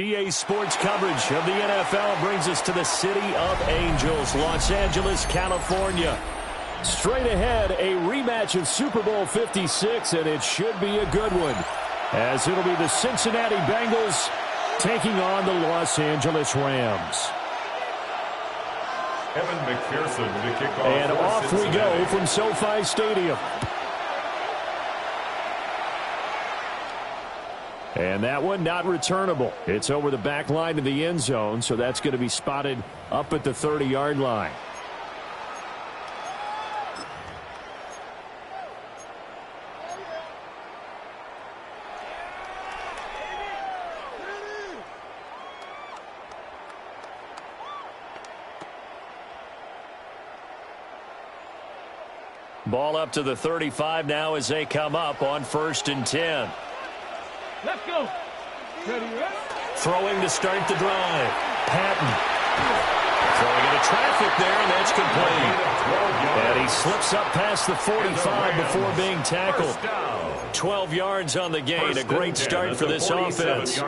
EA Sports coverage of the NFL brings us to the City of Angels, Los Angeles, California. Straight ahead, a rematch of Super Bowl 56, and it should be a good one, as it'll be the Cincinnati Bengals taking on the Los Angeles Rams. Evan McPherson to kick off. And off we go from SoFi Stadium. And that one not returnable. It's over the back line to the end zone, so that's going to be spotted up at the 30-yard line. Ball up to the 35 now as they come up on 1st and 10. Let's go. Throwing to start the drive. Patton. Throwing into traffic there, and that's complete. And he slips up past the 45 before being tackled. 12 yards on the gain. A great start for this offense.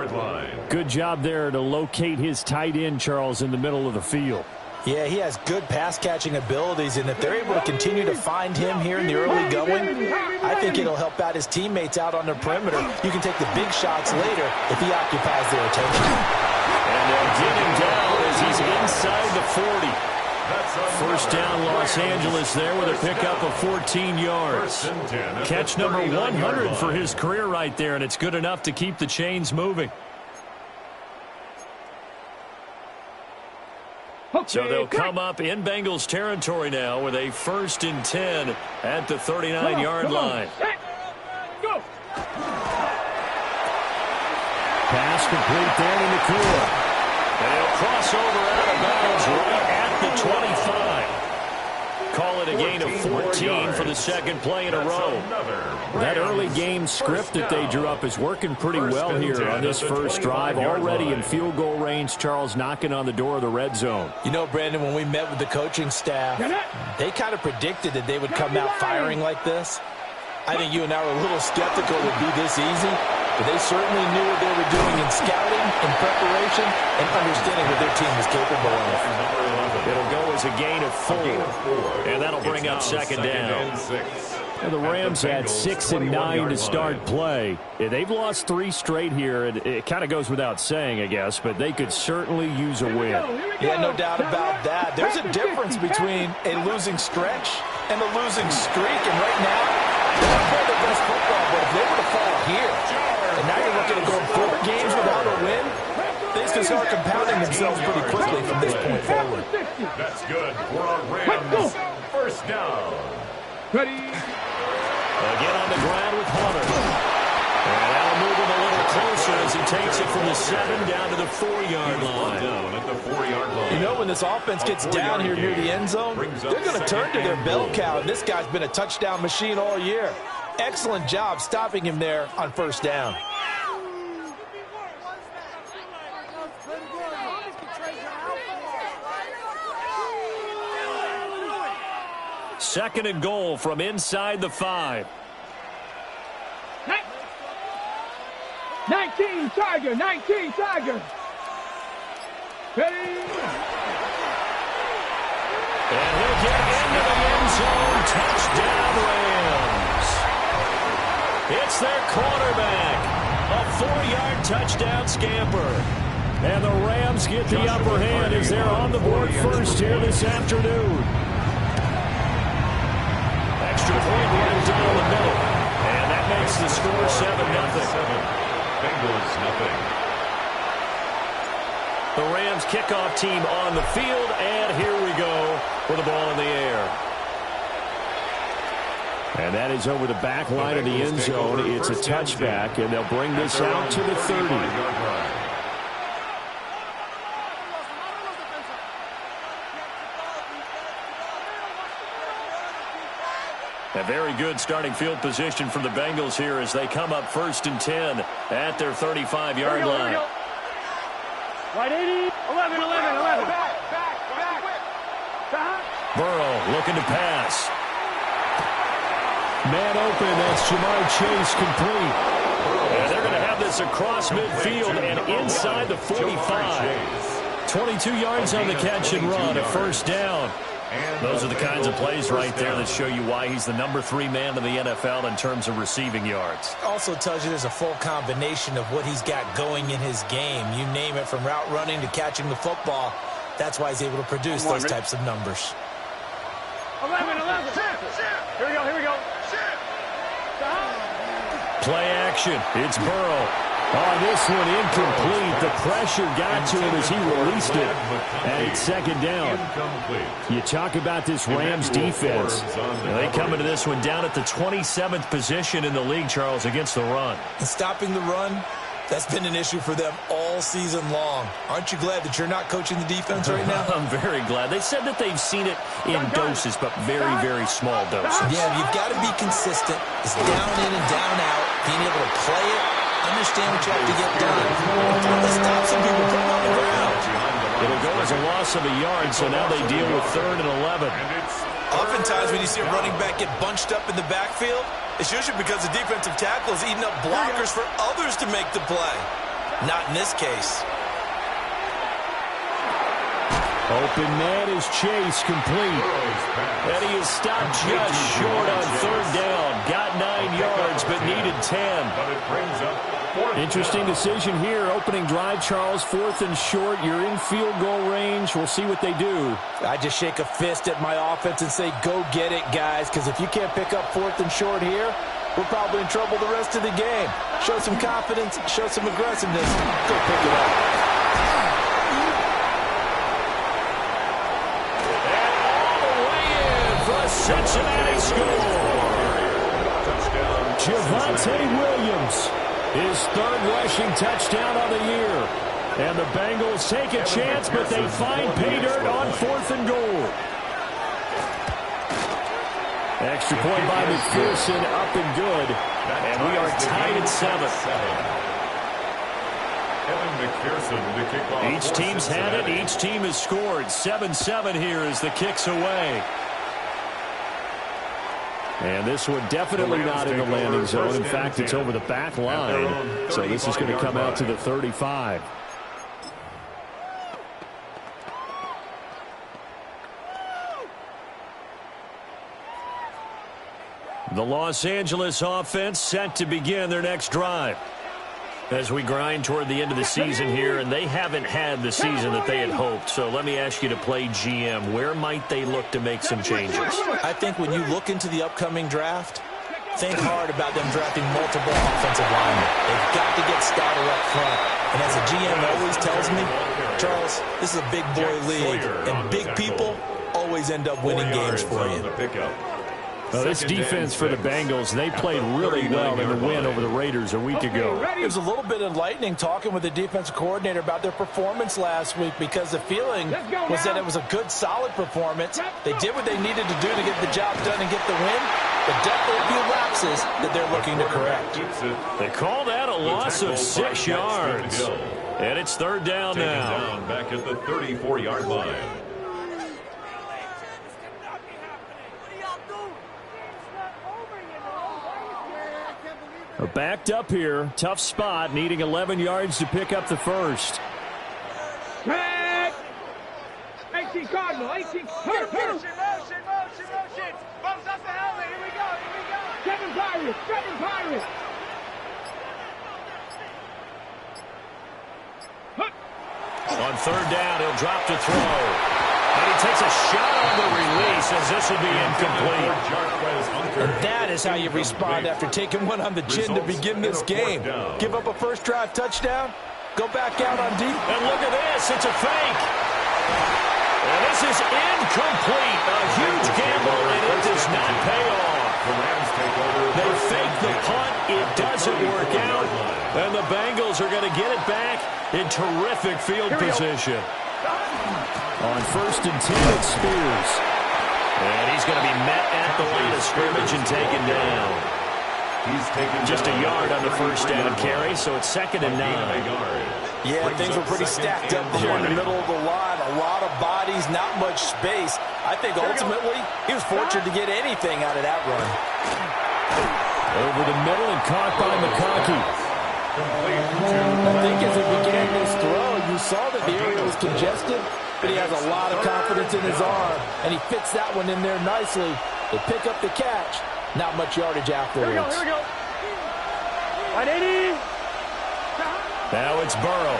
Good job there to locate his tight end, Charles, in the middle of the field. Yeah, he has good pass-catching abilities, and if they're able to continue to find him here in the early going, I think it'll help out his teammates out on the perimeter. You can take the big shots later if he occupies their attention. And they'll get him down as he's inside the 40. First down, Los Angeles there with a pickup of 14 yards. Catch number 100 for his career right there, and it's good enough to keep the chains moving. So they'll come up in Bengals territory now with a 1st and 10 at the 39-yard line. Go. Pass complete there to Nakua. And he'll cross over out of bounds right at the 25. Call it a gain of 14 for the second play in a row. That early game script that they drew up is working pretty well here on this first drive. Already in field goal range, Charles knocking on the door of the red zone. You know, Brandon, when we met with the coaching staff, they kind of predicted that they would come out firing like this. I think you and I were a little skeptical it would be this easy, but they certainly knew what they were doing in scouting, in preparation, and understanding what their team was capable of. It'll go as a gain of 4, and that'll bring up second down. And the Rams had 6 and 9 to start play. They've lost 3 straight here, and it kind of goes without saying, I guess, but they could certainly use a win. Yeah, no doubt about that. There's a difference between a losing stretch and a losing streak, and right now, they're not playing their best football, but if they were to fall here, and now you're looking at going 4 games without a win, things can start compounding themselves pretty quickly from this point forward. That's good for a Rams. First down. Ready. Again on the ground with Hunter. And that'll move him a little closer as he takes it from the 7 down to the 4-yard line. Down at the 4-yard line. You know, when this offense gets down here near the end zone, they're going to turn to their bell cow, and this guy's been a touchdown machine all year. Excellent job stopping him there on first down. Second and goal from inside the 5. 19 Tiger, 19 Tiger. Ready. And he'll get into the end zone. Touchdown, Rams. It's their quarterback. A 4-yard touchdown scamper. And the Rams get the upper hand as they're on the board first here this afternoon. Extra point right down the middle. And that makes the score 7-0. Bengals nothing. The Rams kickoff team on the field, and here we go with the ball in the air. And that is over the back line of the end zone. It's a touchback, and they'll bring this out to the 30. A very good starting field position for the Bengals here as they come up 1st and 10 at their 35-yard line. Right 80, 11, 11, 11. Burrow looking to pass. Man open, that's Jamar Chase complete. And they're going to have this this across midfield and inside the 45. 22 yards on the catch and run, a first down. Those are the kinds of plays right there that show you why he's the number 3 man in the NFL in terms of receiving yards. Also tells you there's a full combination of what he's got going in his game. You name it, from route running to catching the football. That's why he's able to produce those types of numbers. 11. Here we go. Play action. It's Burrow. On this one, incomplete. The pressure got to him as he released it. And it's second down. You talk about this Rams defense. They come into this one down at the 27th position in the league, Charles, against the run. And stopping the run, that's been an issue for them all season long. Aren't you glad that you're not coaching the defense right now? I'm very glad. They said that they've seen it in doses, but very, very small doses. Yeah, you've got to be consistent. It's down in and down out. Being able to play it, understand what you have to get done. Let's stop some people putting on the ground. It'll go as a loss of a yard, so now they deal with 3rd and 11. Oftentimes when you see a running back get bunched up in the backfield, it's usually because the defensive tackle is eating up blockers for others to make the play. Not in this case. Open man is Chase, complete. And he is stopped just short on 3rd down. Got 9 yards, but needed 10. Interesting decision here. Opening drive, Charles, 4th and short. You're in field goal range. We'll see what they do. I just shake a fist at my offense and say, go get it, guys, because if you can't pick up 4th and short here, we're probably in trouble the rest of the game. Show some confidence, show some aggressiveness. Go pick it up. Cincinnati score. Javonte Williams, his 3rd rushing touchdown of the year. And the Bengals take a chance, but they find pay dirt on 4th and goal. Extra point by McPherson, up and good. And we are tied at 7. Each team's had it. Each team has scored. 7-7 here as the kick's away. And this one definitely not in the landing zone. In fact, it's over the back line. So this is going to come out to the 35. The Los Angeles offense set to begin their next drive. As we grind toward the end of the season here, and they haven't had the season that they had hoped. So let me ask you to play GM. Where might they look to make some changes? I think when you look into the upcoming draft, think hard about them drafting multiple offensive linemen. They've got to get started up front. And as a GM always tells me, Charles, this is a big boy league, and big people always end up winning games for you. Well, this defense for the Bengals, they played really well in the win over the Raiders a week ago. It was a little bit enlightening talking with the defensive coordinator about their performance last week, because the feeling was that it was a good, solid performance. They did what they needed to do to get the job done and get the win, but definitely a few lapses that they're looking to correct. They call that a loss of 6 yards. And it's 3rd down now. Back at the 34-yard line. Backed up here. Tough spot. Needing 11 yards to pick up the first. 18 Cardinal. 18. Hurt. Motion. Bumps up the helmet. Here we go. Kevin Pirates. On 3rd down, he'll drop to throw. And he takes a shot on the release as this will be incomplete. And that is how you respond after taking one on the chin to begin this game. Give up a first drive touchdown, go back out on deep. And look at this, it's a fake. And this is incomplete. A huge gamble, and it does not pay off. They fake the punt, it doesn't work out. And the Bengals are going to get it back in terrific field position. On 1st and 10, it's Spears. And he's going to be met at the line of scrimmage and taken down. Just a yard on the first down carry, so it's 2nd and 9. Yeah, things were pretty stacked up there in the middle of the line. A lot of bodies, not much space. I think ultimately he was fortunate to get anything out of that run. Over the middle and caught by McConkey. I think as he began this throw, you saw that the area was congested, but he has a lot of confidence in his arm, and he fits that one in there nicely. They pick up the catch. Not much yardage afterwards. Here we go. 180. Now it's Burrow.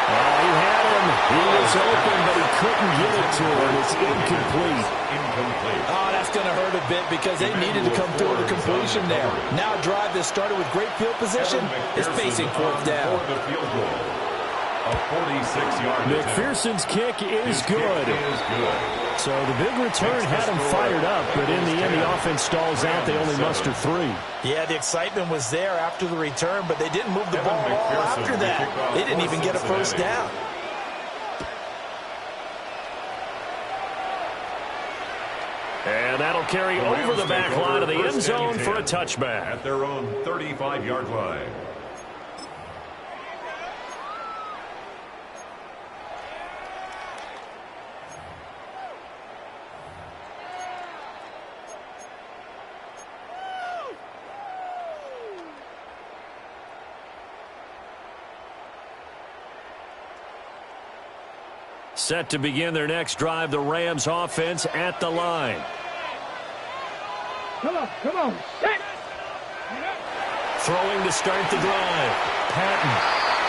Oh, he had him. He was open, but he couldn't get it to him. It's incomplete. Oh, that's going to hurt a bit because they needed to come through with a completion there. Now a drive that started with great field position is facing fourth down. A 46-yard McPherson's kick is good. So the big return had him fired up, but in the end, the offense stalls out. They only muster 3. Yeah, the excitement was there after the return, but they didn't move the ball after that. They didn't even get a first down. And that'll carry over the back line of the end zone for a touchback. At their own 35-yard line. Set to begin their next drive, the Rams offense at the line. Come on. Set. Throwing to start the drive. Patton.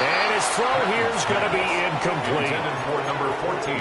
And his throw here is going to be incomplete.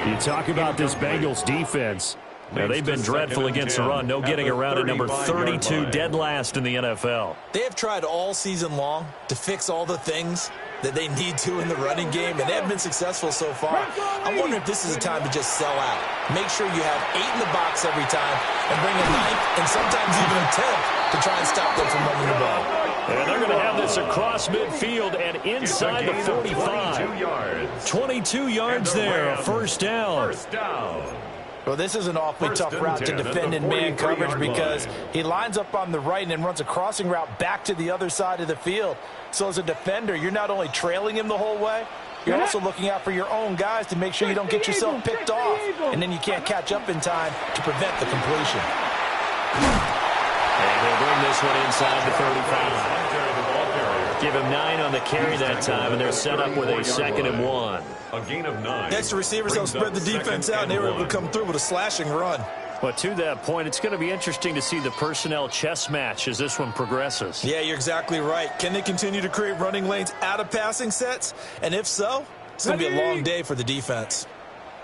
You talk about this Bengals defense. Now, they've been dreadful against the run. No getting around at number 32, dead last in the NFL. They have tried all season long to fix all the things that they need to in the running game, and they have been successful so far. I'm wondering if this is a time to just sell out. Make sure you have 8 in the box every time and bring a 9th and sometimes even a 10th to try and stop them from running the ball. And they're going to have this across midfield and inside the 45. 22 yards there, a first down. Well, this is an awfully tough route to defend in man coverage because he lines up on the right and then runs a crossing route back to the other side of the field. So as a defender, you're not only trailing him the whole way, you're also looking out for your own guys to make sure you don't get yourself picked off, and then you can't catch up in time to prevent the completion. And they'll bring this one inside the 35. Give him 9 on the carry that time, and they're set up with a 2nd and 1. A gain of 9. Next, the receivers help spread the defense out, and they were able to come through with a slashing run. But to that point, it's going to be interesting to see the personnel chess match as this one progresses. Yeah, you're exactly right. Can they continue to create running lanes out of passing sets? And if so, it's going to be a long day for the defense.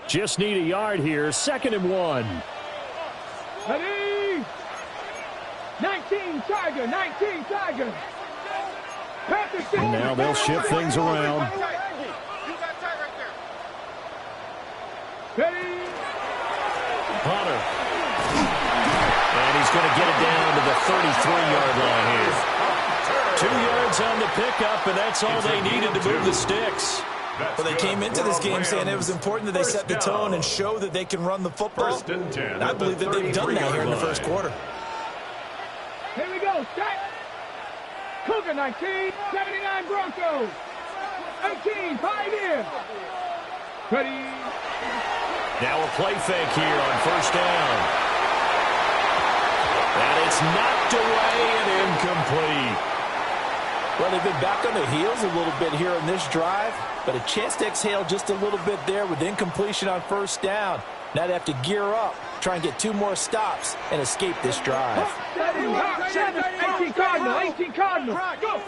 Just need a yard here. 2nd and 1. Ready? 19 Tiger. And now they'll shift things around. Ready? Hunter. And he's going to get it down to the 33-yard line here. 2 yards on the pickup, and that's all they needed to move the sticks. Well, they came into this game saying it was important that they set the tone and show that they can run the football. And I believe that they've done that here in the first quarter. Here we go. Set. Cougar 19, 79 Broncos. 18, Pioneer. Ready. Now a play fake here on first down. And it's knocked away and incomplete. Well, they've been back on their heels a little bit here on this drive, but a chance to exhale just a little bit there with incompletion on first down. Now they have to gear up, try and get 2 more stops, and escape this drive. 18 Cardinal, 18 Cardinal. Go.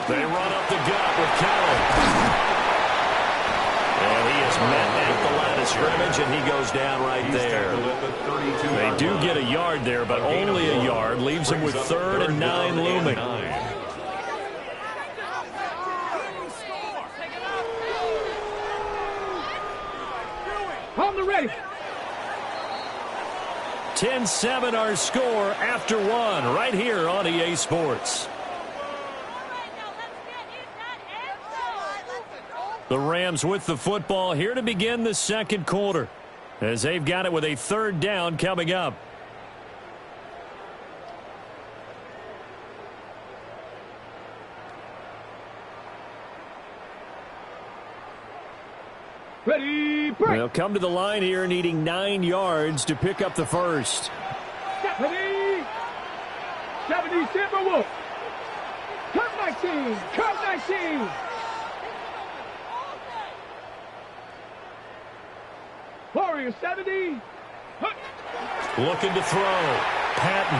They run up the gut with Kelly. And he is met at the line of scrimmage, and he goes down right there. They do get a yard there, but only a yard. Leaves him with 3rd and 9 looming. On the ready. 10-7 our score after 1 right here on EA Sports. The Rams with the football here to begin the second quarter as they've got it with a 3rd down coming up. Ready, break. They'll come to the line here needing 9 yards to pick up the first. Ready. 70 Timberwolves. 19. Cut 19. Warrior 70. Looking to throw. Patton.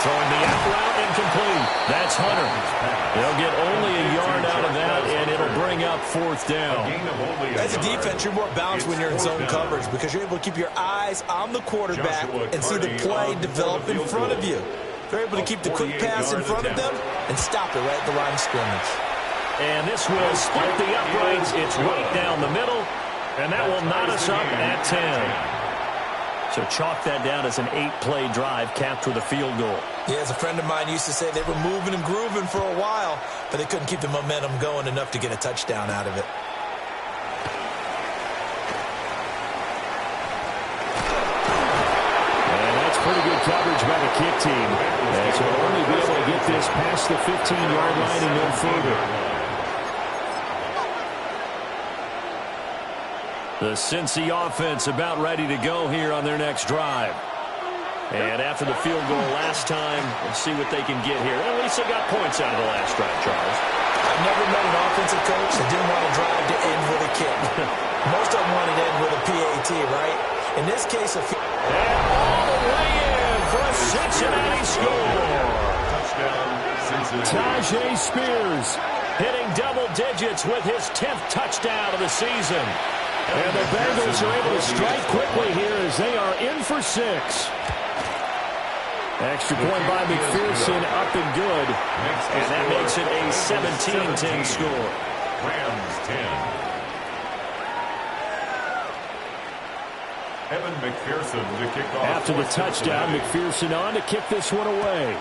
Throwing the out route incomplete. That's Hunter. They'll get only a yard out of that, and it'll bring up 4th down. As a defense, you're more balanced when you're in zone coverage because you're able to keep your eyes on the quarterback and see the play develop in front of you. They're able to keep the quick pass in front of them and stop it right at the line of scrimmage. And this will split the uprights. It's right down the middle, and that will knot us up at 10. So chalk that down as an 8-play drive capped with a field goal. Yeah, as a friend of mine used to say, they were moving and grooving for a while, but they couldn't keep the momentum going enough to get a touchdown out of it. And that's pretty good coverage by the kick team. As we'll only be able to get this past the 15-yard line and no further. The Cincy offense about ready to go here on their next drive. And after the field goal last time, we'll see what they can get here. At least they got points out of the last drive, Charles. I've never met an offensive coach that didn't want to drive to end with a kick. Most of them wanted to end with a PAT, right? In this case, and all the way in for a Cincinnati score. Touchdown, Cincinnati. Tajay Spears hitting double digits with his 10th touchdown of the season. And the Bengals are able to strike quickly here as they are in for 6. Extra point by McPherson, up and good. And that makes it a 17-10 score. Rams 10. Evan McPherson to kick off. After the touchdown, McPherson on to kick this one away.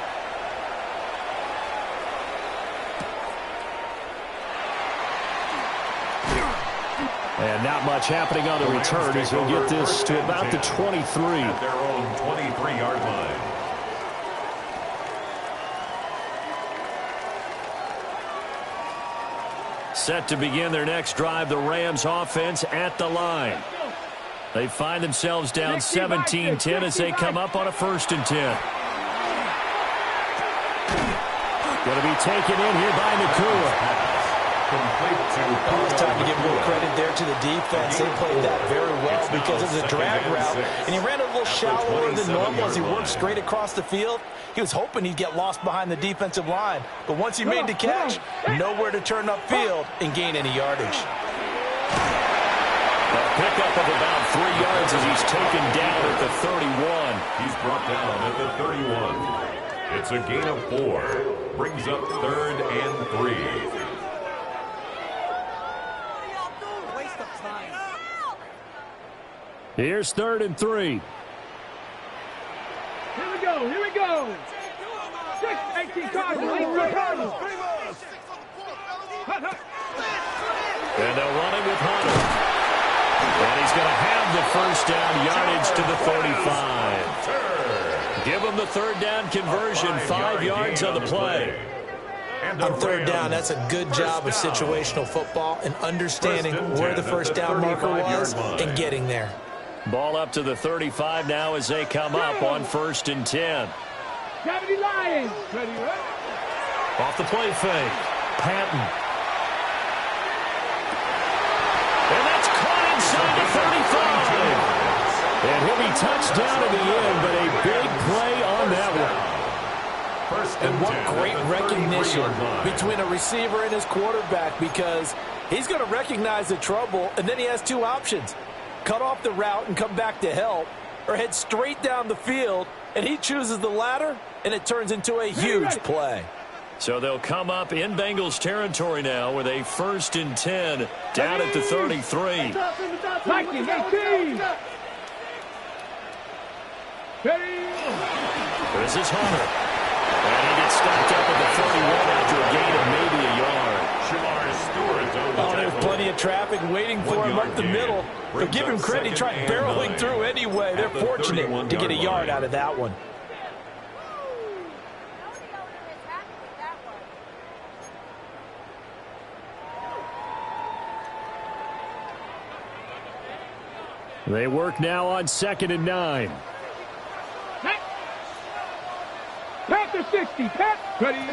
And not much happening on the return as he'll get this to about the 23. At their own 23-yard line. Set to begin their next drive, the Rams offense at the line. They find themselves down 17-10 as they come up on a 1st and 10. Going to be taken in here by Nakua. It's time to give more credit there to the defense. They played that very well because it was a drag route. And he ran a little shallower than normal as he worked straight across the field. He was hoping he'd get lost behind the defensive line. But once he made the catch, nowhere to turn upfield and gain any yardage. A pickup of about 3 yards as he's taken down at the 31. He's brought down at the 31. It's a gain of 4. Brings up 3rd and 3. Here's 3rd and 3. Here we go. Here we go. 18 Cardinals. 18 Cardinals. And they'll run it with Hunter. And he's going to have the 1st down yardage to the 35. Give him the 3rd down conversion. 5 yards on the play. On 3rd down, that's a good job of situational football and understanding where the 1st down marker was and getting there. Ball up to the 35 now as they come up on 1st and 10. 70 Lions. Ready, right? Off the play fake. Patton. And that's caught inside the 35. And he'll be touched down in the end, but a big play on that one. And what great recognition between a receiver and his quarterback, because he's going to recognize the trouble, and then he has 2 options. Cut off the route and come back to help, or head straight down the field, and he chooses the latter, and it turns into a huge play. So they'll come up in Bengals territory now with a 1st and 10 down at the 33. Vikings 18. This is Hunter. And he gets stopped up at the 31 after a gain of maybe a yard. There's plenty of traffic waiting for him up the middle. But give him credit, he tried barreling through anyway. They're fortunate to get a yard out of that one. They work now on 2nd and 9. Panther 60. Ready? And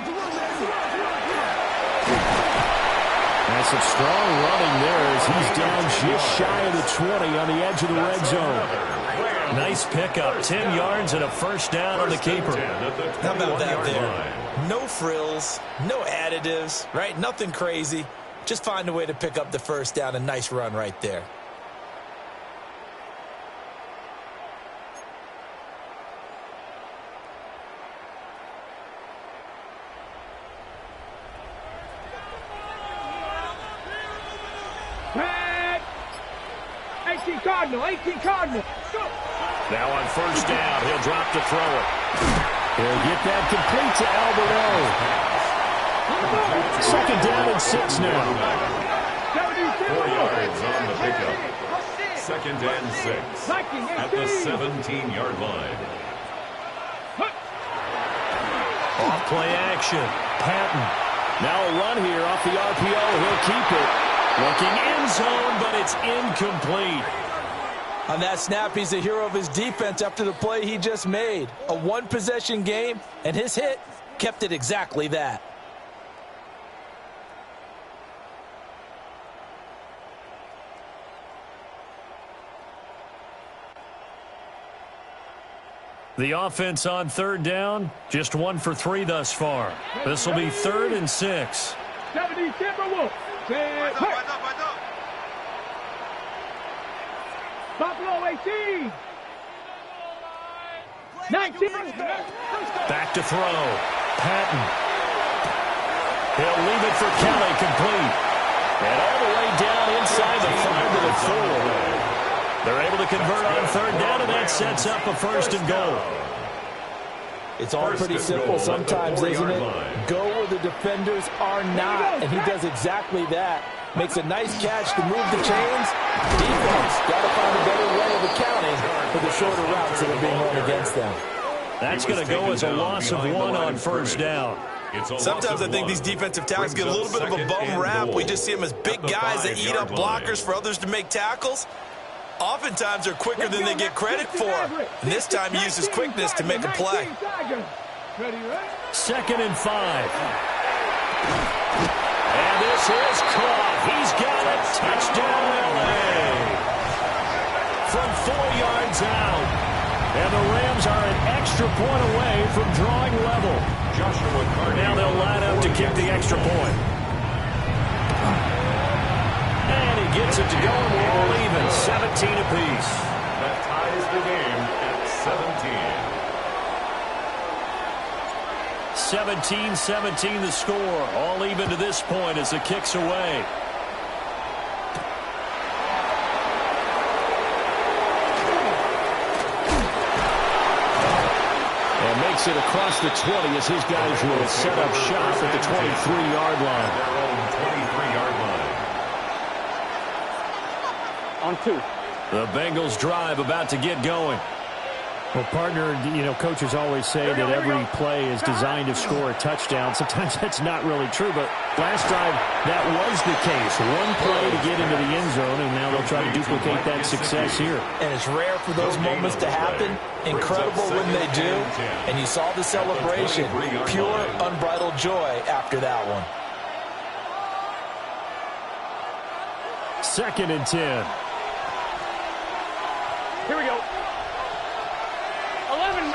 some strong running there as he's down just shy of the 20 on the edge of the red zone. Nice pickup, 10 yards and a first down on the keeper. How about that there? No frills, no additives, right? Nothing crazy. Just find a way to pick up the first down. A nice run right there. Cardinal, 18 Cardinal. Now on first down, he'll drop to throw it. He'll get that complete to Alberto. Second down and 6 now. 4 yards on the pickup. Second and 6 at the 17-yard line. Off play action. Patton. Now a run here off the RPO. He'll keep it. Looking end zone, but it's incomplete. On that snap, he's the hero of his defense after the play he just made. A one-possession game, and his hit kept it exactly that. The offense on third down, just 1 for 3 thus far. This will be 3rd and 6. 70 Timberwolves. Buffalo 18. 19. Back to throw. Patton. He'll leave it for Kelly, complete. And all the way down inside the 5 to the 4. They're able to convert on third down, and that sets up a 1st and goal. It's all pretty simple sometimes, isn't it? Go where the defenders are not, and he does exactly that. Makes a nice catch to move the chains. Defense got to find a better way of accounting for the shorter routes that are being run against them. That's going to go as a loss of 1 on first down. Sometimes I think these defensive tackles get a little bit of a bum rap. We just see them as big guys that eat up blockers for others to make tackles. Oftentimes they're quicker than they get credit for. And this time he uses quickness to make a play. 2nd and 5. And this is caught. He's got it. Touchdown, LA. From 4 yards out. And the Rams are an extra point away from drawing level. Now they'll line up to kick the extra point. And he gets it to go, and we're all even. 17 apiece. That ties the game at 17. 17-17 the score. All even to this point as the kick's away. And makes it across the 20 as his guys will set up shop at the 23-yard line. Their own 23-yard line. On 2. The Bengals drive about to get going. Well, partner, you know, coaches always say that every play is designed to score a touchdown. Sometimes that's not really true, but last drive, that was the case. 1 play to get into the end zone, and now they'll try to duplicate that success here. And it's rare for those moments to happen. Incredible when they do. And you saw the celebration. Pure, unbridled joy after that one. 2nd and 10. Here we go. 11-90.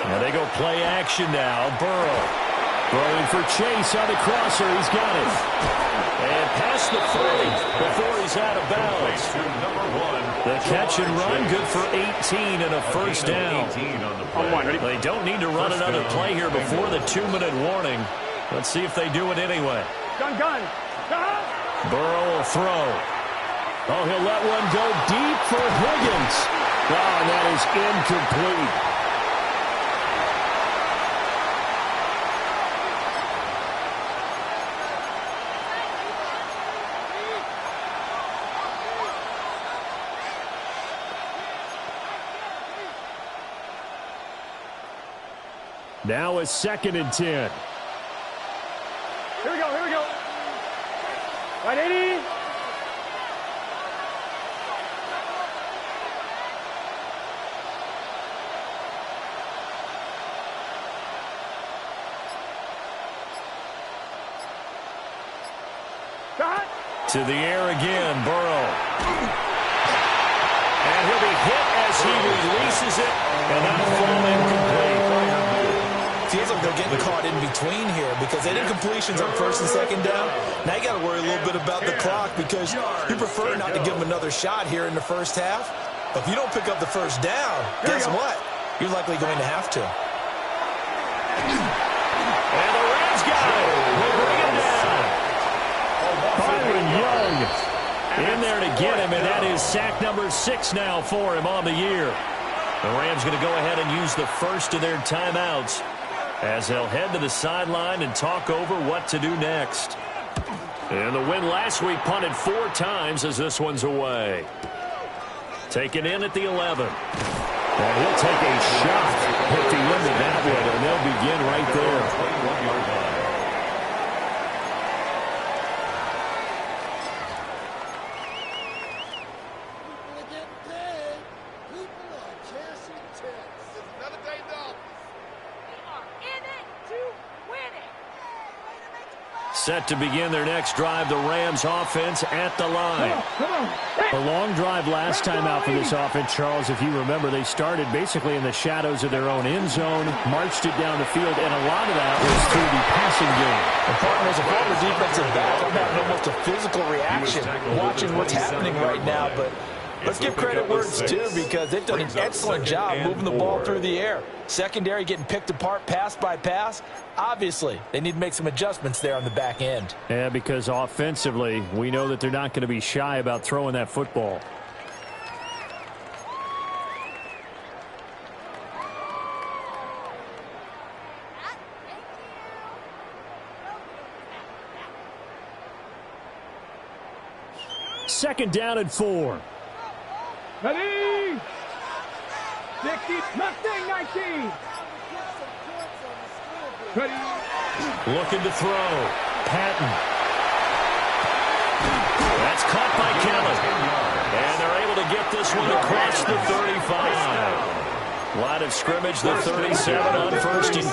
Now they go play action now. Burrow throwing for Chase on the crosser. He's got it. And past the 30 before he's out of bounds. The catch and run good for 18 and a first down. They don't need to run another play here before the 2-minute warning. Let's see if they do it anyway. Gun. Burrow will throw. Oh, he'll let one go deep for Higgins. Oh, and that is incomplete. Now it's 2nd and 10. Here we go. Right, 80. To the air again, Burrow. And he'll be hit as he releases it, and that'll fall incomplete. Feels like they're getting caught in between here because they did completions on first and second down. Now you got to worry a little bit about the clock because you prefer not to give them another shot here in the first half. But if you don't pick up the first down, guess what? You're likely going to have to. And the Rams got it. They bring him down. Byron Young in there to get him, and that is sack number 6 now for him on the year. The Rams going to go ahead and use the first of their timeouts as they'll head to the sideline and talk over what to do next. And the win last week punted 4 times as this one's away. Taken in at the 11. And he'll take a shot at the end of that one, and they'll begin right there. 21-yard line. Set to begin their next drive, the Rams offense at the line. A long drive last time out for this offense, Charles. If you remember, they started basically in the shadows of their own end zone, marched it down the field, and a lot of that was through the passing game. And partner, as a former defensive back, I'm having almost a physical reaction watching what's happening right now, but let's give credit where it's due because they've done an excellent job moving the ball through the air. Secondary getting picked apart pass by pass. Obviously, they need to make some adjustments there on the back end. Yeah, because offensively, we know that they're not going to be shy about throwing that football. Second down and 4. Ready? 60, Mustang 19. Ready? Looking to throw. Patton. That's caught by Kellen. And they're able to get this one across the 35. Line of scrimmage, the 37 on 1st and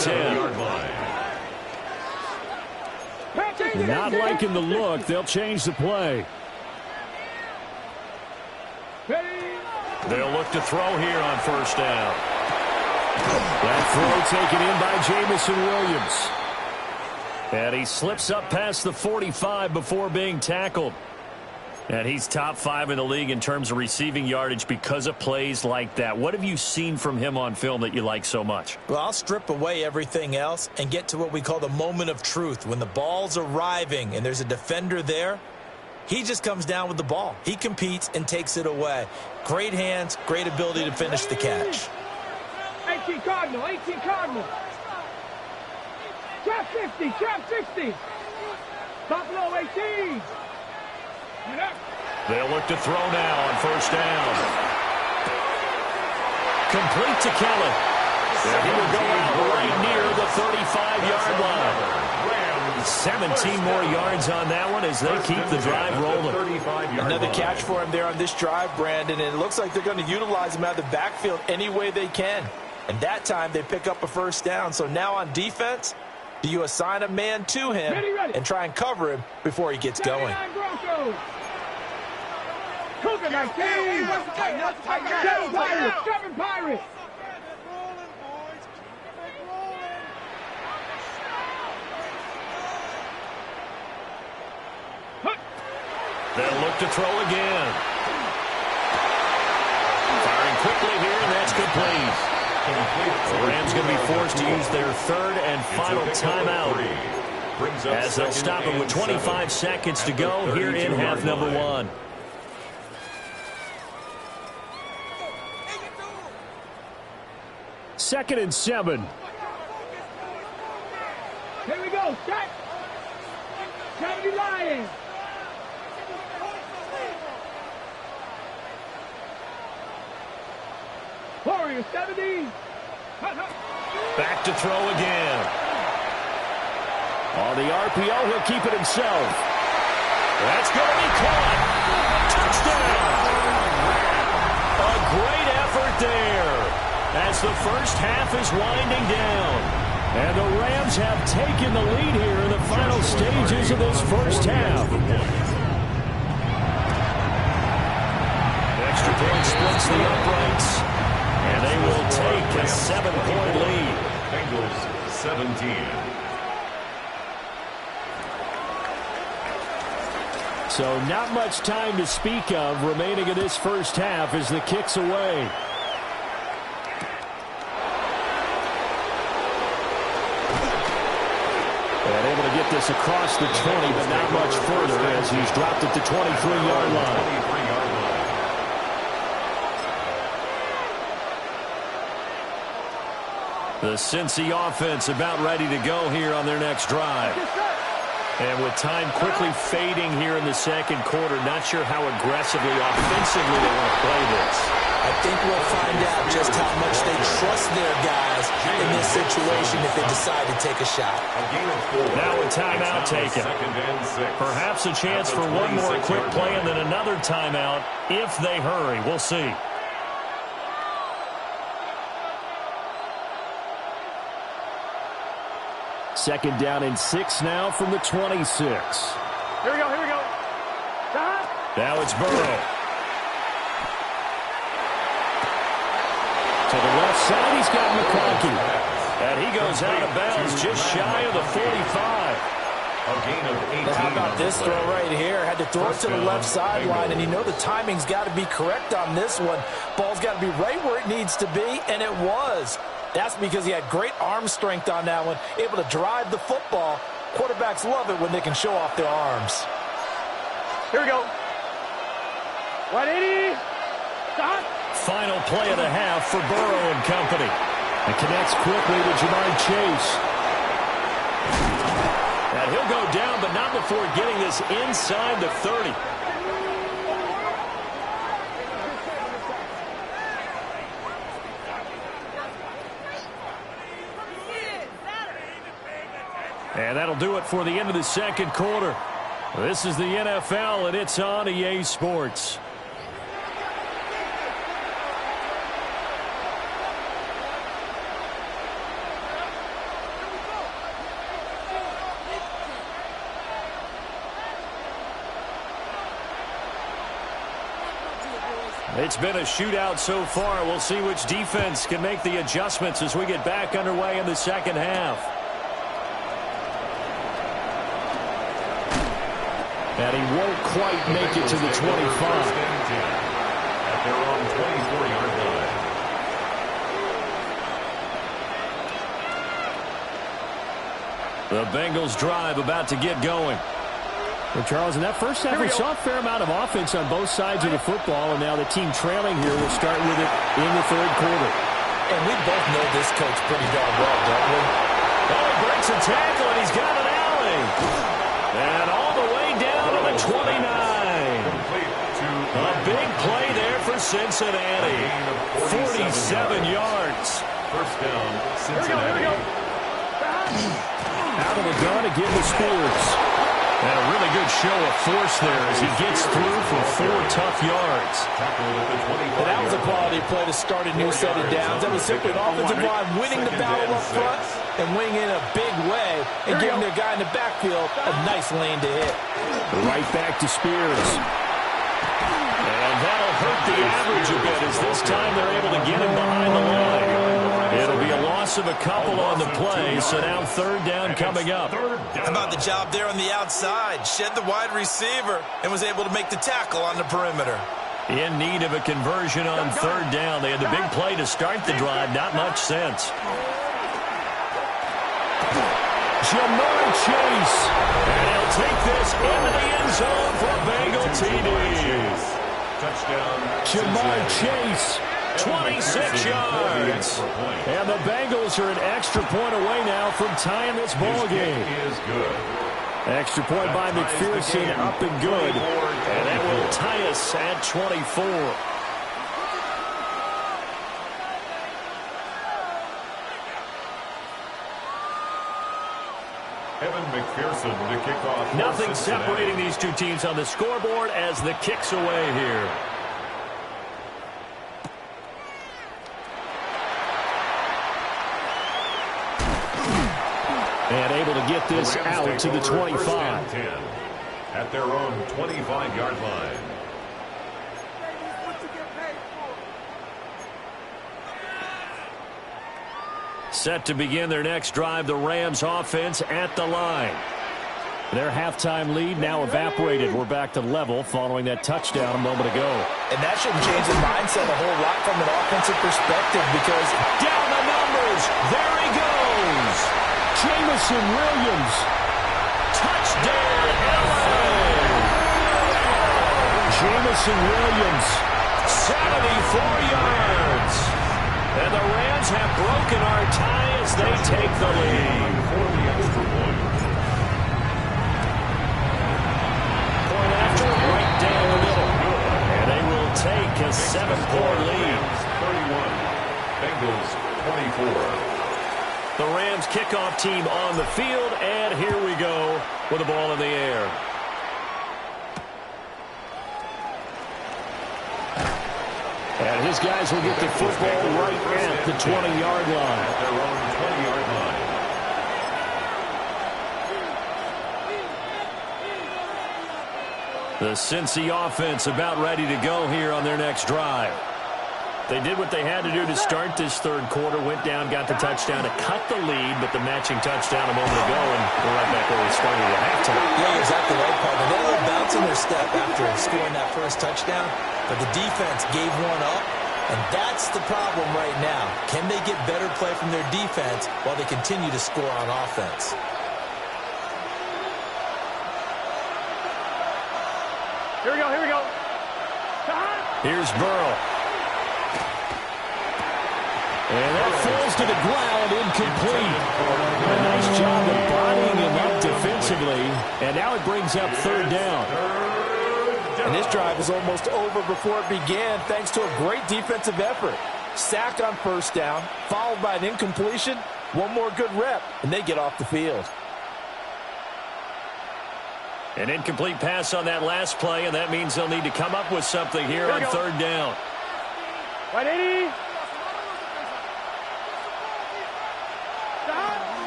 10. Not liking the look. They'll change the play. They'll look to throw here on 1st down. That throw taken in by Jamison Williams. And he slips up past the 45 before being tackled. And he's top 5 in the league in terms of receiving yardage because of plays like that. What have you seen from him on film that you like so much? Well, I'll strip away everything else and get to what we call the moment of truth. When the ball's arriving and there's a defender there, he just comes down with the ball. He competes and takes it away. Great hands, great ability to finish the catch. 18 Cardinal, 18 Cardinal. Trap 50, trap 60. Buffalo 18. They'll look to throw now on 1st down. Complete to Kellen. And he will go out right near the 35-yard line. 17 more yards on that one as they keep the drive rolling. Another catch for him there on this drive, Brandon, and it looks like they're going to utilize him out of the backfield any way they can. And that time they pick up a 1st down. So now on defense, do you assign a man to him and try and cover him before he gets going? Cougar 19. 7 Pirates. 7 Pirates. They'll look to throw again. Firing quickly here, and that's complete. The Rams going to be forced to use their 3rd and final timeout as they'll stop it with 25 seconds to go here in half number 1. Second and 7. Here we go. Set. 70 Lions. Warriors 70. Back to throw again. On the RPO, he'll keep it himself. That's going to be caught. Touchdown. A great effort there as the first half is winding down. And the Rams have taken the lead here in the final stages of this first half. 17. So not much time to speak of remaining in this first half as the kick's away. And able to get this across the 20, but not much further as he's dropped at the 23-yard line. The Cincy offense about ready to go here on their next drive. And with time quickly fading here in the second quarter, not sure how aggressively, offensively they want to play this. I think we'll find out just how much they trust their guys in this situation if they decide to take a shot. Now a timeout taken. Perhaps a chance for one more quick play and then another timeout if they hurry. We'll see. Second down and 6 now from the 26. Here we go, here we go. Now it's Burrow. To the left side, he's got McConkey. And he goes out of bounds just shy of the 45. A gain of 18. How about this throw right here? Had to throw it to the left sideline, and you know the timing's got to be correct on this one. Ball's got to be right where it needs to be, and it was. That's because he had great arm strength on that one, able to drive the football. Quarterbacks love it when they can show off their arms. Here we go. 180. Stop. Final play of the half for Burrow and company. And connects quickly to Jamar Chase. And he'll go down, but not before getting this inside the 30. And that'll do it for the end of the second quarter. This is the NFL, and it's on EA Sports. It's been a shootout so far. We'll see which defense can make the adjustments as we get back underway in the second half. And he won't quite make it to the 25. At their own 24-yard line. The Bengals drive about to get going. Well, Charles, in that first half, we saw a fair amount of offense on both sides of the football, and now the team trailing here will start with it in the third quarter. And we both know this coach pretty darn well, don't we? Oh, he breaks a tackle, and he's got an alley. And all the way down to the 29. A big play there for Cincinnati. 47 yards. First down, Cincinnati. Out of the gun again to Spears. And a really good show of force there as he gets through for 4 tough yards. But that was a quality play to start a new set of downs. That was simply an offensive line winning the battle up front and winning in a big way and giving their guy in the backfield a nice lane to hit. Right back to Spears. And that'll hurt the average a bit as this time they're able to get him behind the line. It'll be a loss of a couple on the play, so now third down coming up. How about the job there on the outside? Shed the wide receiver and was able to make the tackle on the perimeter. In need of a conversion on third down. They had the big play to start the drive. Not much sense. Jamar Chase. And he'll take this into the end zone for a Bengal TD. Touchdown, Jamar Chase. 26 yards. And the Bengals are an extra point away now from tying this ball game. Is good. Extra point by McPherson, up and good. And that will tie us at 24. Evan McPherson to kick off. Nothing separating these two teams on the scoreboard as the kick's away here. And able to get this out to the 25. At their own 25-yard line. Set to begin their next drive, the Rams offense at the line. Their halftime lead now evaporated. We're back to level following that touchdown a moment ago. And that shouldn't change the mindset a whole lot from an offensive perspective because down the numbers. There he goes. Jamison Williams. Touchdown, LA. Jamison Williams. 74 yards. And the Rams have broken our tie as they take the lead. For the extra point. Point after, right down the middle. And they will take a 7-point lead. 31. Bengals 24. The Rams kickoff team on the field, and here we go with the ball in the air. And his guys will get the football right at the 20-yard line. At their own 20-yard line. The Cincy offense about ready to go here on their next drive. They did what they had to do to start this third quarter, went down, got the touchdown to cut the lead, but the matching touchdown a moment ago, and we're right back where we started at halftime. Yeah, you're exactly right, partner. They were bouncing their step after scoring that first touchdown, but the defense gave one up, and that's the problem right now. Can they get better play from their defense while they continue to score on offense? Here we go, here we go. Here's Burrow. And that falls to the ground, incomplete. A nice job of bodying him up defensively. And now it brings up third down. And this drive was almost over before it began thanks to a great defensive effort. Sack on first down, followed by an incompletion. One more good rep, and they get off the field. An incomplete pass on that last play, and that means they'll need to come up with something here on third down. 180.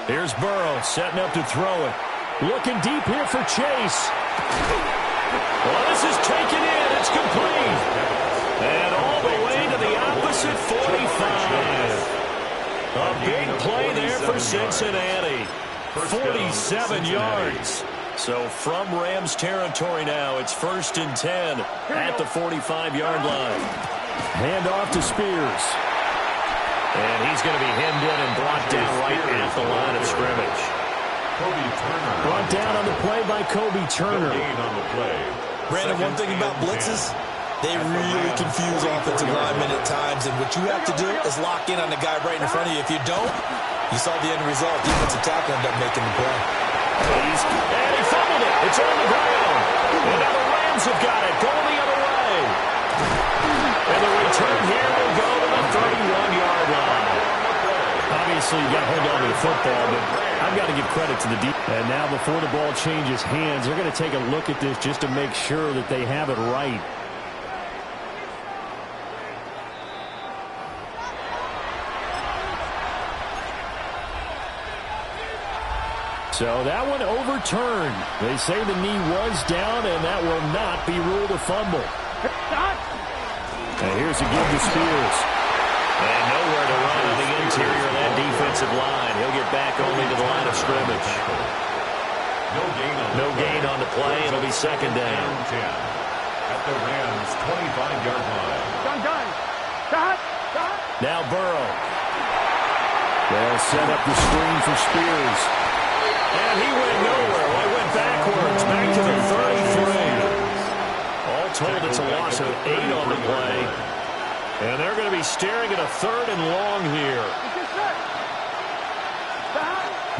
Here's Burrow setting up to throw it. Looking deep here for Chase. Well, this is taken in. It's complete. And all the way to the opposite 45. A big play there for Cincinnati. 47 yards. So from Rams territory now, it's 1st and 10 at the 45-yard line. Handoff to Spears. And he's going to be hemmed in and brought down right at the line of scrimmage. Brought down on the play by Kobe Turner. Brandon, one thing about blitzes, they really confuse offensive linemen at times, and what you have to do is lock in on the guy right in front of you. If you don't, you saw the end result. Defensive tackle ended up making the play. And he fumbled it. It's on the ground. And now the Rams have got it. Going the other way. And the return here will go to the 31-yard line. Obviously, you got to hold on to the football, but I've got to give credit to the defense. And now before the ball changes hands, they're going to take a look at this just to make sure that they have it right. So that one overturned. They say the knee was down, and that will not be ruled a fumble. And here's a give to Spears. And nowhere to run on the interior of that defensive line. He'll get back only to the line of scrimmage. No gain on the play. It'll be second down. At the Rams' 25-yard line. Now Burrow. They'll set up the screen for Spears. And he went nowhere. Well, he went backwards. Back to the 33. All told, it's a loss of 8 on the play. And they're going to be staring at a 3rd and long here.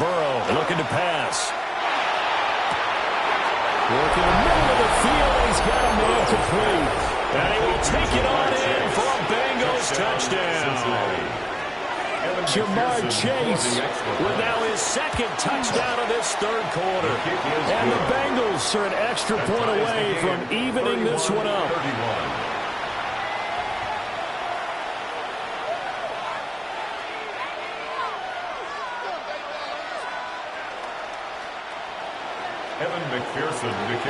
Burrow looking to pass. Working the middle of the field. He's got a man complete. And he will take it on in for a Bengals touchdown. Jamar Chase with now his 2nd touchdown of this third quarter. And the Bengals are an extra point away from evening this one up.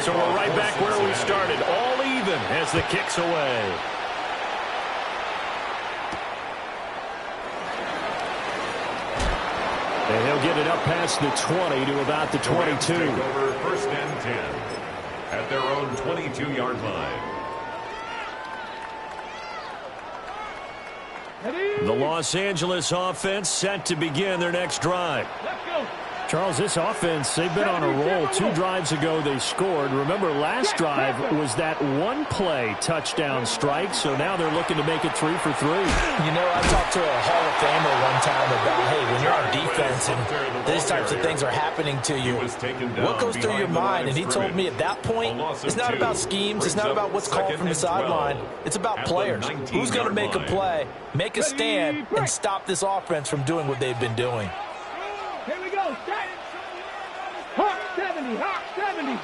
So we're right back where we started, all even as the kick's away. And he'll get it up past the 20 to about the 22. Over 1st and 10 at their own 22-yard line. The Los Angeles offense set to begin their next drive. Let's go. Charles, this offense, they've been on a roll. 2 drives ago they scored. Remember, last drive was that one-play touchdown strike, so now they're looking to make it 3 for 3. You know, I talked to a Hall of Famer one time about, hey, when you're on defense and these types of things are happening to you, what goes through your mind? And he told me at that point, it's not about schemes, it's not about what's called from the sideline, it's about players. Who's going to make a play, make a stand, and stop this offense from doing what they've been doing? Here we go. Hawk 70. Hawk 70.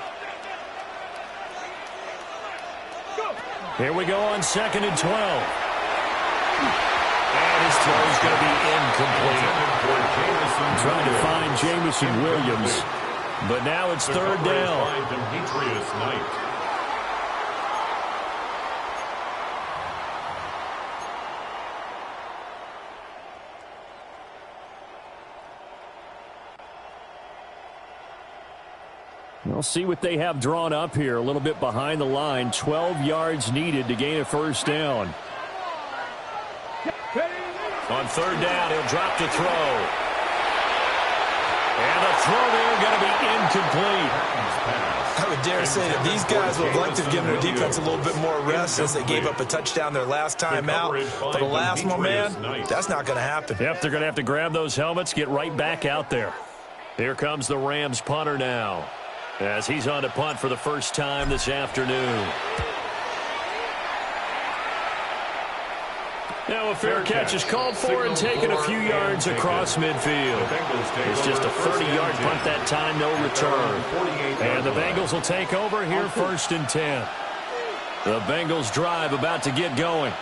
Go. Here we go on 2nd and 12. And his throw is going to be incomplete. Trying to find Jamison Williams. But now it's 3rd down. Demetrius Knight. We'll see what they have drawn up here. A little bit behind the line. 12 yards needed to gain a 1st down. On 3rd down, he'll drop to throw. And the throw there going to be incomplete. I would dare say that these guys would have liked to have given their defense a little bit more rest since they gave up a touchdown their last time out. For the last one, man, that's not going to happen. Yep, they're going to have to grab those helmets, get right back out there. Here comes the Rams punter now, as he's on to punt for the first time this afternoon. Now a fair catch is called for and taken a few yards across midfield. It's just a 30-yard punt that time, no return. And the Bengals will take over here 1st and 10. The Bengals drive about to get going.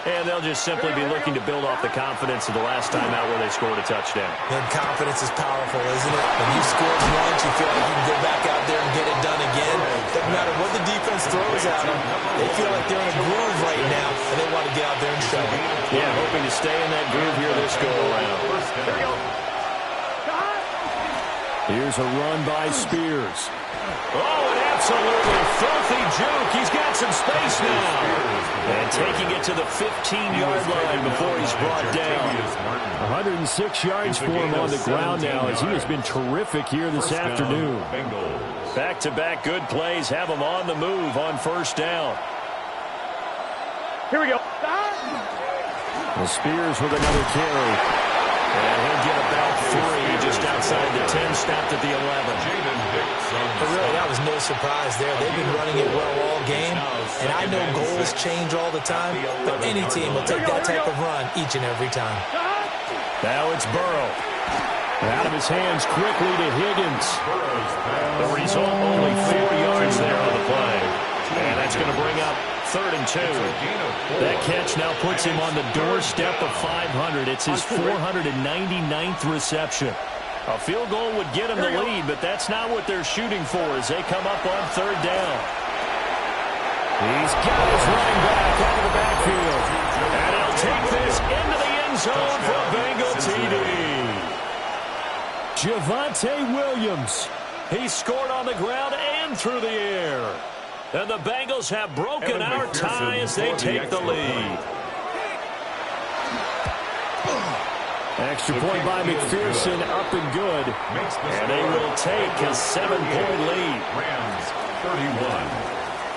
And they'll just simply be looking to build off the confidence of the last time out where they scored a touchdown. And confidence is powerful, isn't it? When you scored once, you feel like you can go back out there and get it done again. Doesn't matter what the defense throws at them. They feel like they're in a groove right now, and they want to get out there and show it. Yeah, hoping to stay in that groove here this go-around. Here's a run by Spears. Oh, an absolutely filthy juke. He's got some space now. And taking it to the 15-yard line before he's brought down. 106 yards for him on the ground now, as he has been terrific here this afternoon. Back-to-back good plays have him on the move on 1st down. Here we go. Well, Spears with another carry. And he'll get about 3 just outside the 10, stopped at the 11. But really, that was no surprise there. They've been running it well all game, and I know goals change all the time, but any team will take that type of run each and every time. Now it's Burrow. Out of his hands quickly to Higgins. The result, only 4 yards there on the play. And that's going to bring up 3rd and 2. That catch now puts him on the doorstep of 500. It's his 499th reception. A field goal would get him the lead, but that's not what they're shooting for as they come up on 3rd down. He's got his running back out of the backfield. And he'll take this into the end zone for a Bengal TD. Javonte Williams. He scored on the ground and through the air. And the Bengals have broken our tie as they take the lead. Extra point by McPherson, up and good. And they will take a 7-point lead. Rams 31.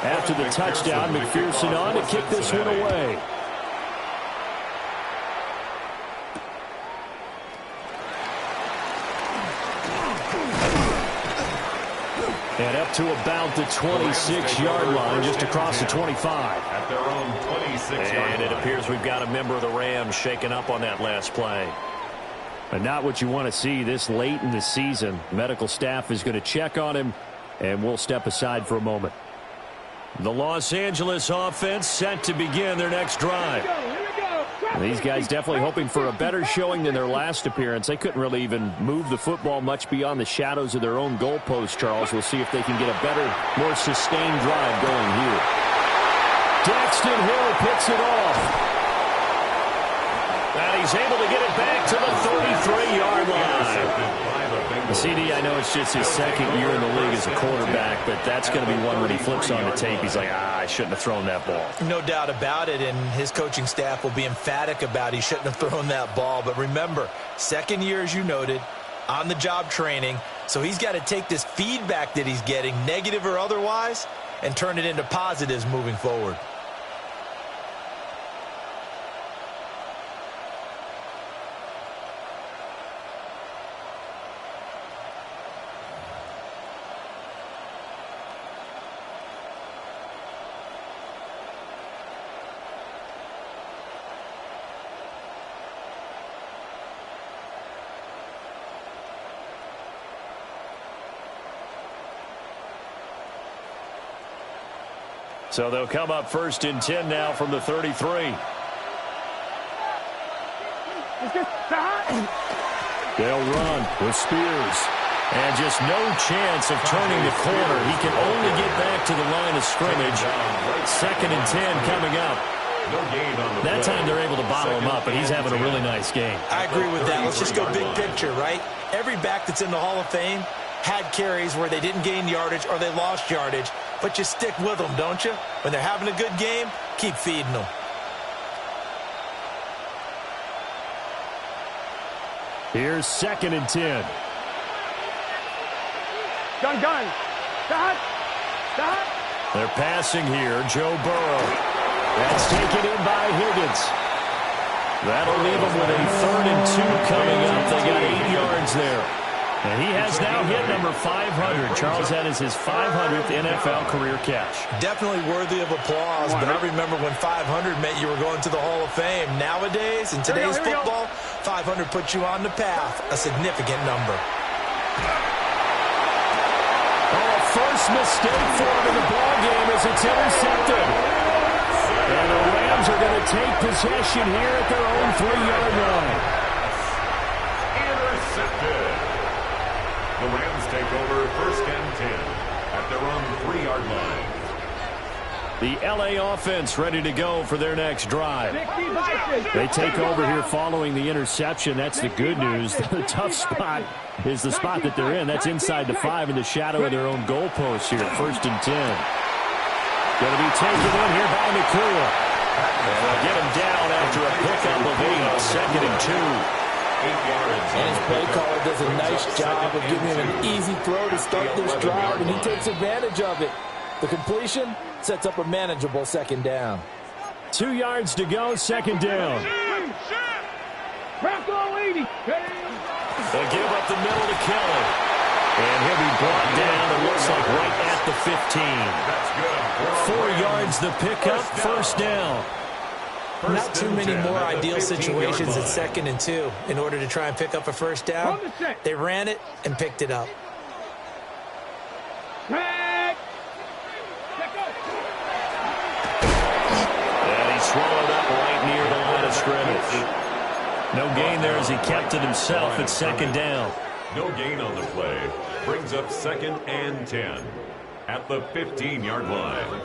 After the touchdown, McPherson on to kick this one away. And up to about the 26-yard line, just across the 25. At their own 26-yard line. And it appears we've got a member of the Rams shaken up on that last play. But not what you want to see this late in the season. Medical staff is going to check on him, and we'll step aside for a moment. The Los Angeles offense set to begin their next drive. And these guys definitely hoping for a better showing than their last appearance. They couldn't really even move the football much beyond the shadows of their own goalpost, Charles. We'll see if they can get a better, more sustained drive going here. Daxton Hill picks it off. And he's able to get it back to the 33-yard line. CD, I know it's just his second year in the league as a quarterback, but that's going to be one when he flips on the tape. He's like, I shouldn't have thrown that ball. No doubt about it, and his coaching staff will be emphatic about he shouldn't have thrown that ball. But remember, second year, as you noted, on-the-job training, so he's got to take this feedback that he's getting, negative or otherwise, and turn it into positives moving forward. So they'll come up 1st and 10 now from the 33. They'll run with Spears. And just no chance of turning the corner. He can only get back to the line of scrimmage. 2nd and 10 coming up. That time they're able to bottle him up, but he's having a really nice game. I agree with that. Let's just go big picture, right? Every back that's in the Hall of Fame had carries where they didn't gain yardage or they lost yardage, but you stick with them, don't you? When they're having a good game, keep feeding them. Here's 2nd and 10. Gun. They're passing here. Joe Burrow. That's taken in by Higgins. That'll leave them with a 3rd and 2 coming up. They got 8 yards there. And he has now hit number 500. Charles, that is his 500th NFL career catch. Definitely worthy of applause, but I remember when 500 meant you were going to the Hall of Fame. Nowadays, in today's football, 500 puts you on the path, a significant number. Oh, first mistake for him in the ballgame as it's intercepted. And the Rams are going to take possession here at their own 3-yard line. Intercepted. The Rams take over 1st and 10 at their own 3-yard line. The LA offense ready to go for their next drive. They take over here following the interception. That's the good news. The tough spot is the spot that they're in. That's inside the 5 in the shadow of their own goalpost here. 1st and 10. Going to be taken in here by McCool. And they'll get him down after a pickup of 8. 2nd and 2. And his play caller does a nice job of giving him an easy throw to start this drive, and he takes advantage of it. The completion sets up a manageable 2nd down. 2 yards to go, 2nd down. They'll give up the middle to Kelly. And he'll be brought down, it looks like right at the 15. 4 yards the pickup, 1st down. Not too many more ideal situations at 2nd and 2 in order to try and pick up a 1st down. They ran it and picked it up. And he swallowed up right near the line of scrimmage. No gain there as he kept it himself at 2nd down. No gain on the play. Brings up 2nd and 10 at the 15-yard line.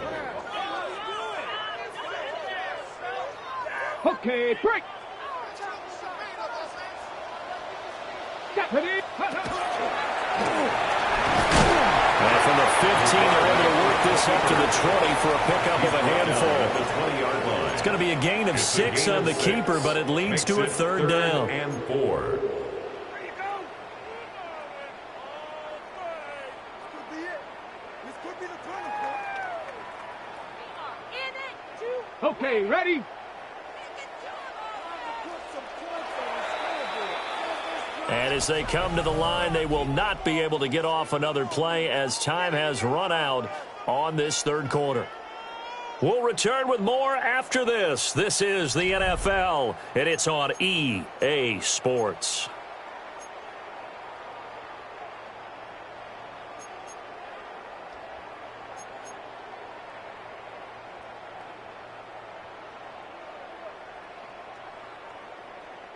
Okay, break. And from the 15, they're able to work this up to the 20 for a pickup of a handful. It's going to be a gain of 6 on the keeper, but it leads to a 3rd down. And 4. Okay, ready? And as they come to the line, they will not be able to get off another play as time has run out on this 3rd quarter. We'll return with more after this. This is the NFL, and it's on EA Sports.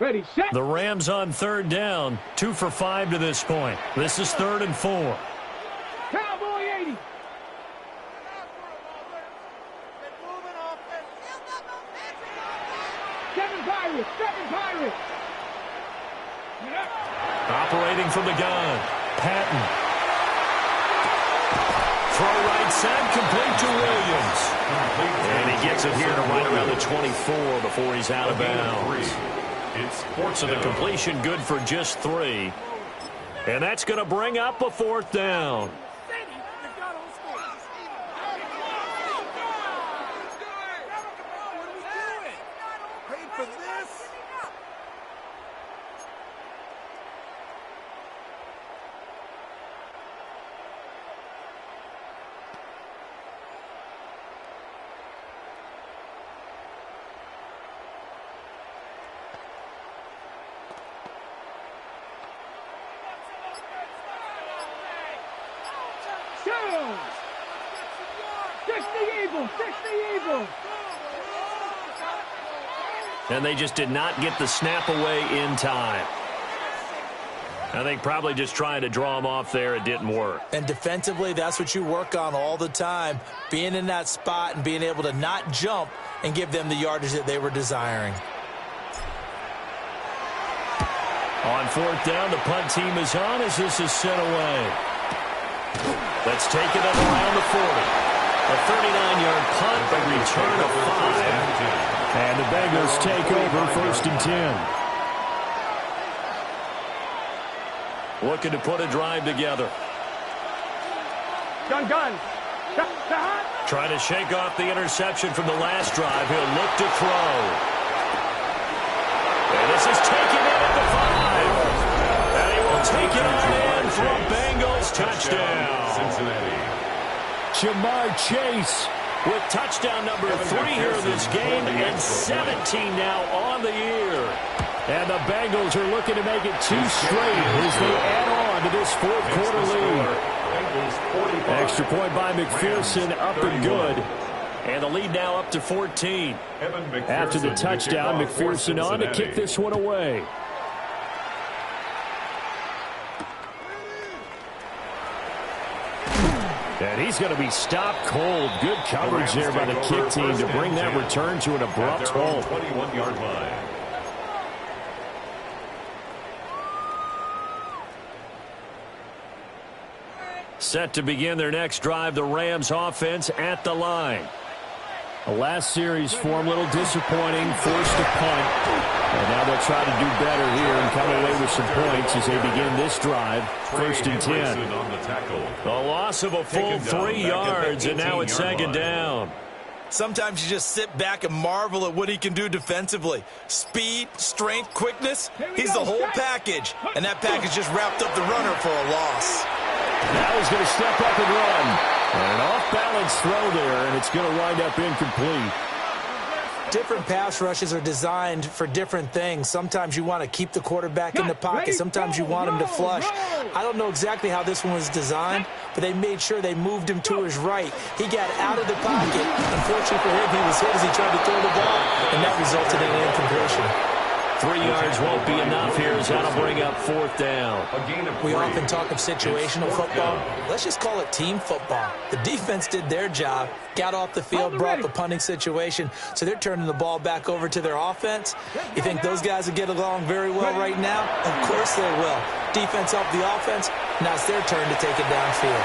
Ready, set. The Rams on 3rd down, 2 for 5 to this point. This is 3rd and 4. Cowboy 80. Pirates. Operating from the gun. Patton. Throw right side, complete to Williams. And he gets it here to right around the 24 before he's out of bounds. So the completion good for just 3. And that's going to bring up a 4th down. And they just did not get the snap away in time. I think probably just trying to draw him off there, it didn't work. And defensively, that's what you work on all the time, being in that spot and being able to not jump and give them the yardage that they were desiring. On 4th down, the punt team is on as this is sent away. Let's take it up around the 40. A 39-yard punt, a return of 5. And the Bengals take over 1st and 10. Looking to put a drive together. Gun. Trying to shake off the interception from the last drive. He'll look to throw. And this is taken in at the 5. And he will take it on in for a Bengals touchdown. Cincinnati. Jamar Chase with touchdown number 3 here in this game, and 17 now on the year. And the Bengals are looking to make it 2 straight as they add on to this 4th quarter lead. Extra point by McPherson, up and good. And the lead now up to 14. After the touchdown, McPherson on to kick this one away. And he's going to be stopped cold. Good coverage there by the kick team to bring that return to an abrupt halt. 21-yard line. Set to begin their next drive, the Rams offense at the line. The last series form a little disappointing, forced a punt. And now they'll try to do better here and come away with some points as they begin this drive. 1st and 10. The loss of a full 3 yards, and now it's 2nd down. Sometimes you just sit back and marvel at what he can do defensively. Speed, strength, quickness, he's the whole package. And that package just wrapped up the runner for a loss. Now he's going to step up and run. And an off-balance throw there, and it's going to wind up incomplete. Different pass rushes are designed for different things. Sometimes you want to keep the quarterback in the pocket. Sometimes you want him to flush. I don't know exactly how this one was designed, but they made sure they moved him to his right. He got out of the pocket. Unfortunately for him, he was hit as he tried to throw the ball, and that resulted in an incompletion. 3 yards won't be enough here as that'll bring up 4th down. We often talk of situational football. Let's just call it team football. The defense did their job, got off the field, brought the punting situation, so they're turning the ball back over to their offense. You think those guys will get along very well right now? Of course they will. Defense helped the offense. Now it's their turn to take it downfield.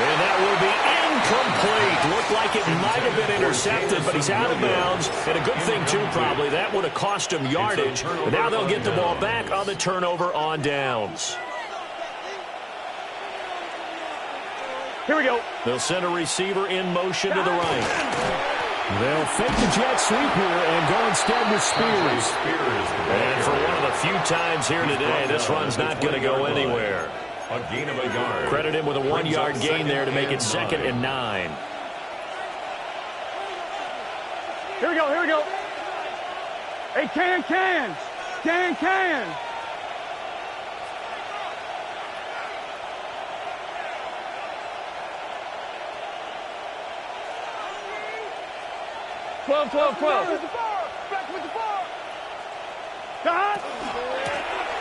And that will be incomplete. Looked like it might have been intercepted, but he's out of bounds. And a good thing, too, probably. That would have cost him yardage. But now they'll get the ball back on the turnover on downs. Here we go. They'll send a receiver in motion to the right. They'll fake the jet sweep here and go instead with Spears. And for one of the few times here today, this run's not going to go anywhere. A gain of a yard. Credit him with a 1-yard gain there to make it 2nd and 9. Here we go. Hey, can. Twelve. Back with the ball.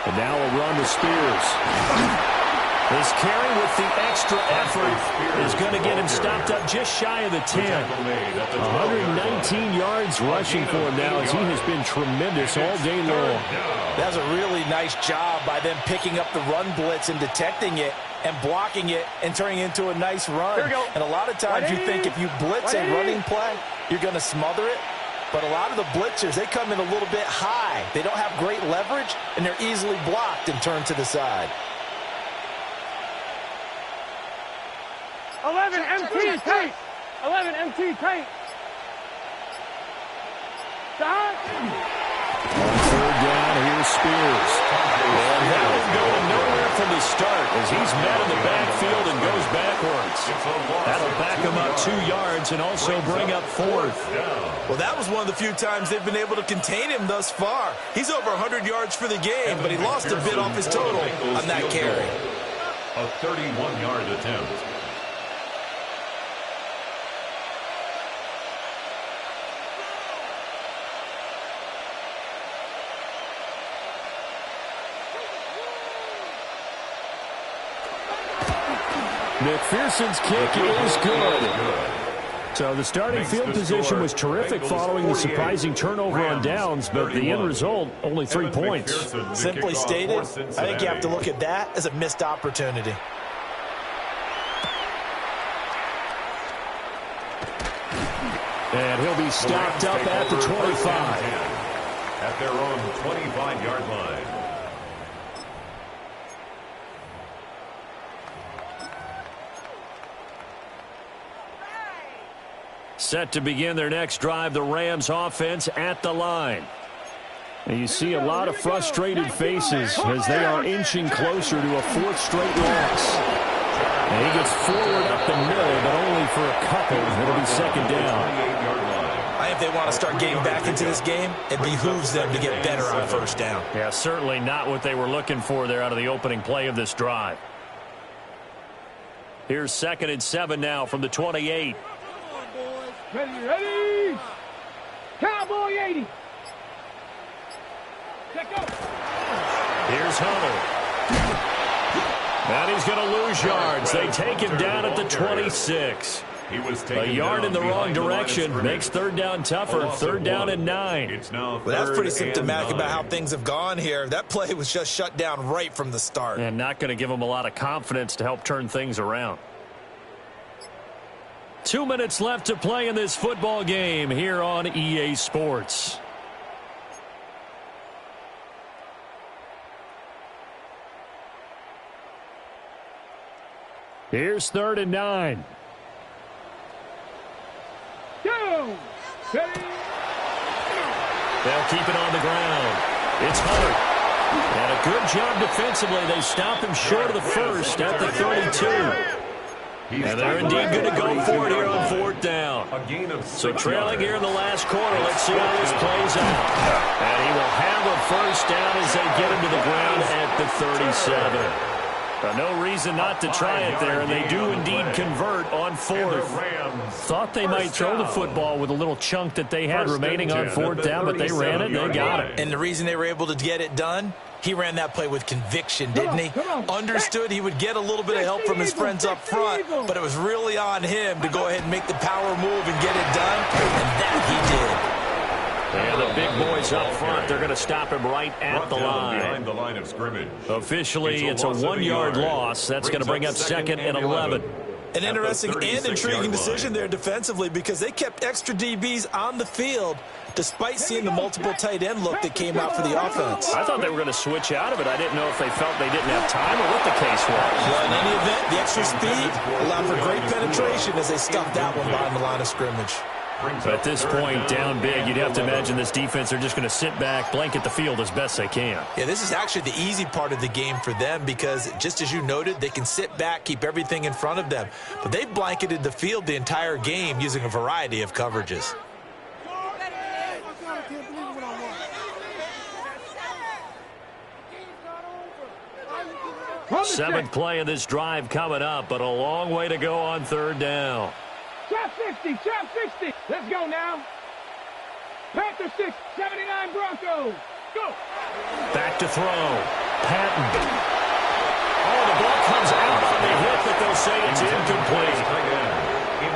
And now a run to Spears. This carry with the extra effort is going to get him stopped up just shy of the 10. 119 yards rushing for him now as he has been tremendous all day long. That's a really nice job by them picking up the run blitz and detecting it and blocking it and turning it into a nice run. And a lot of times you think if you blitz a running play, you're going to smother it. But a lot of the blitzers, they come in a little bit high. They don't have great leverage, and they're easily blocked and turned to the side. 11 MT tight. 11 MT tight. On third down, here's Spears. And that one going nowhere from the start as he's met in the backfield and goes backwards. That'll back him up 2 yards and also bring up fourth. Well, that was one of the few times they've been able to contain him thus far. He's over 100 yards for the game, but he lost a bit off his total on that carry. A 31-yard attempt. McPherson's kick is good. So the starting field position was terrific following the surprising turnover on downs, but the end result, only 3 points. Simply stated, I think you have to look at that as a missed opportunity. And he'll be stopped up at the 25. At their own 25-yard line. Set to begin their next drive, the Rams offense at the line. And you see a lot of frustrated faces as they are inching closer to a fourth straight loss. And he gets forward up the middle, but only for a couple. It'll be second down. I think if they want to start getting back into this game, it behooves them to get better on first down. Yeah, certainly not what they were looking for there out of the opening play of this drive. Here's 2nd and 7 now from the 28. Ready. Cowboy 80. Check go. Here's Hunter. And he's going to lose yards. They take him down at the 26. A yard in the wrong direction makes third down tougher. Third down and 9. Well, that's pretty symptomatic about how things have gone here. That play was just shut down right from the start. And not going to give him a lot of confidence to help turn things around. 2 minutes left to play in this football game here on EA Sports. Here's 3rd and 9. Go. Ready. They'll keep it on the ground. It's Hunter. And a good job defensively. They stop him short of the first at the 32. And they're indeed going to go for it here on 4th down. So trailing here in the last quarter, let's see how this plays out. And he will have a first down as they get him to the ground at the 37. No reason not to try it there, and they do indeed convert on 4th. Thought they might throw the football with a little chunk that they had remaining on 4th down, but they ran it, they got it. And the reason they were able to get it done, he ran that play with conviction, didn't he? Understood he would get a little bit of help from his friends up front, but it was really on him to go ahead and make the power move and get it done, and that he did. And the big boys up front, they're going to stop him right at the line. Behind the line of scrimmage. Officially, it's a 1-yard loss. That's going to bring up 2nd and 11. An interesting and intriguing decision there defensively because they kept extra DBs on the field despite seeing the multiple tight end look that came out for the offense. I thought they were going to switch out of it. I didn't know if they felt they didn't have time or what the case was. Well, in any event, the extra speed allowed for great penetration as they stuffed that one behind the line of scrimmage. But at this point, down big, you'd have to imagine this defense are just going to sit back, blanket the field as best they can. Yeah, this is actually the easy part of the game for them because, just as you noted, they can sit back, keep everything in front of them. But they blanketed the field the entire game using a variety of coverages. Seventh play of this drive coming up, but a long way to go on 3rd down. Trap 60, trap 60. Let's go now. Panther 6, 79 Broncos. Go. Back to throw. Patton. Oh, the ball comes out on the hit, but they'll say it's incomplete.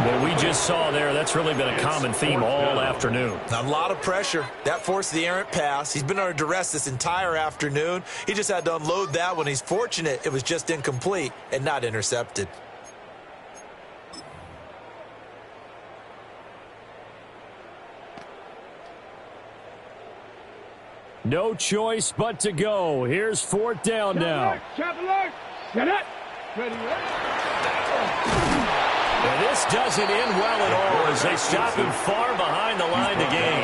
Well, we just saw there, that's really been a common theme all afternoon. A lot of pressure. That forced the errant pass. He's been under duress this entire afternoon. He just had to unload that one. He's fortunate it was just incomplete and not intercepted. No choice but to go. Here's fourth down now. Get it. Ready, And this doesn't end well at all as they stop him far behind the line to gain.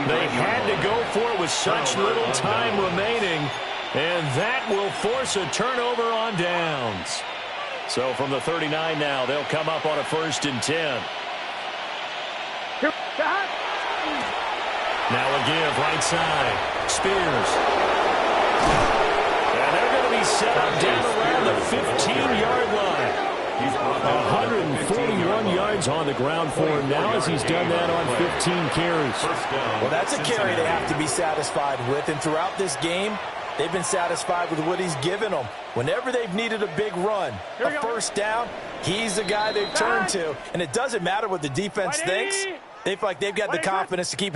They had to go for it with such little time remaining, and that will force a turnover on downs. So from the 39 now, they'll come up on a 1st and 10. Now a give right side. Spears. And they're going to be set up down around the 15-yard line. 141 yards on the ground for him now as he's done that on 15 carries. Well, that's a carry they have to be satisfied with. And throughout this game, they've been satisfied with what he's given them. Whenever they've needed a big run, a first down, he's the guy they've turned to. And it doesn't matter what the defense thinks. They feel like they've got the confidence to keep